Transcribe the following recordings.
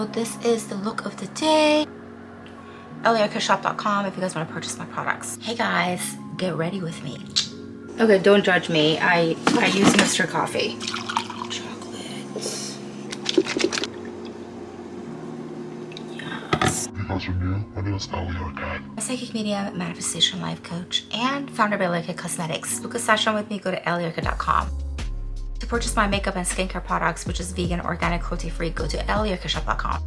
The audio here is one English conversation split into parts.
So this is the look of the day. EllieArket if you guys want to purchase my products. Hey guys, get ready with me. Okay, don't judge me. I use Mr. Coffee. Chocolates. Yes. If you guys are new, my name is EllieArket. I'm a psychic medium, manifestation life coach, and founder of EllieArket Cosmetics. Book a session with me, go to EllieArket.com. To purchase my makeup and skincare products, which is vegan, organic, cruelty-free, go to EllieArket.com.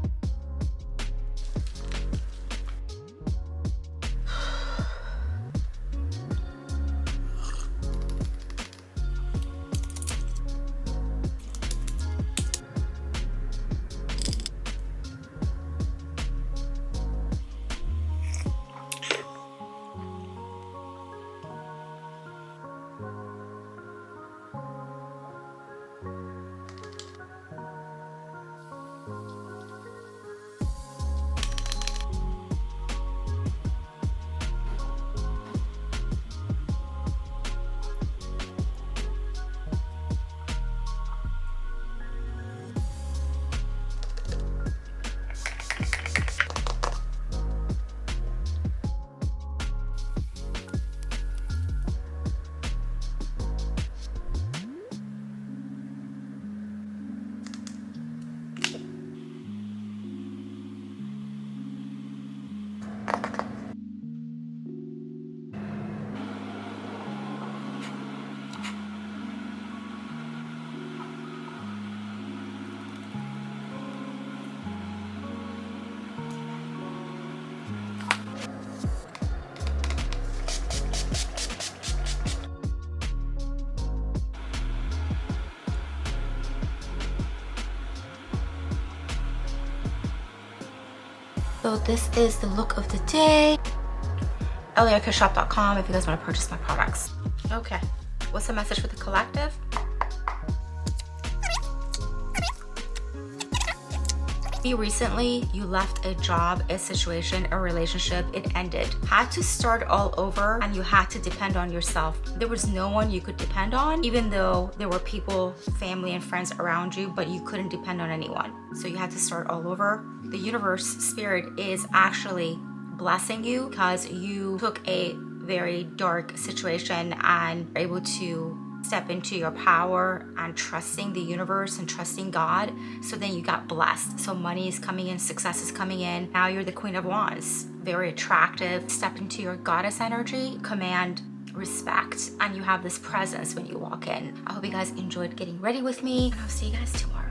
So this is the look of the day. EllieArket if you guys want to purchase my products. Okay, what's the message for the collective? Recently, you left a job, a situation, a relationship, it ended. Had to start all over and you had to depend on yourself. There was no one you could depend on, even though there were people, family and friends around you, but you couldn't depend on anyone. So you had to start all over. The universe, spirit is actually blessing you because you took a very dark situation and were able to step into your power and trusting the universe and trusting God. So then you got blessed. So money is coming in, success is coming in. Now you're the Queen of Wands. Very attractive. Step into your goddess energy, command respect, and you have this presence when you walk in. I hope you guys enjoyed getting ready with me, and I'll see you guys tomorrow.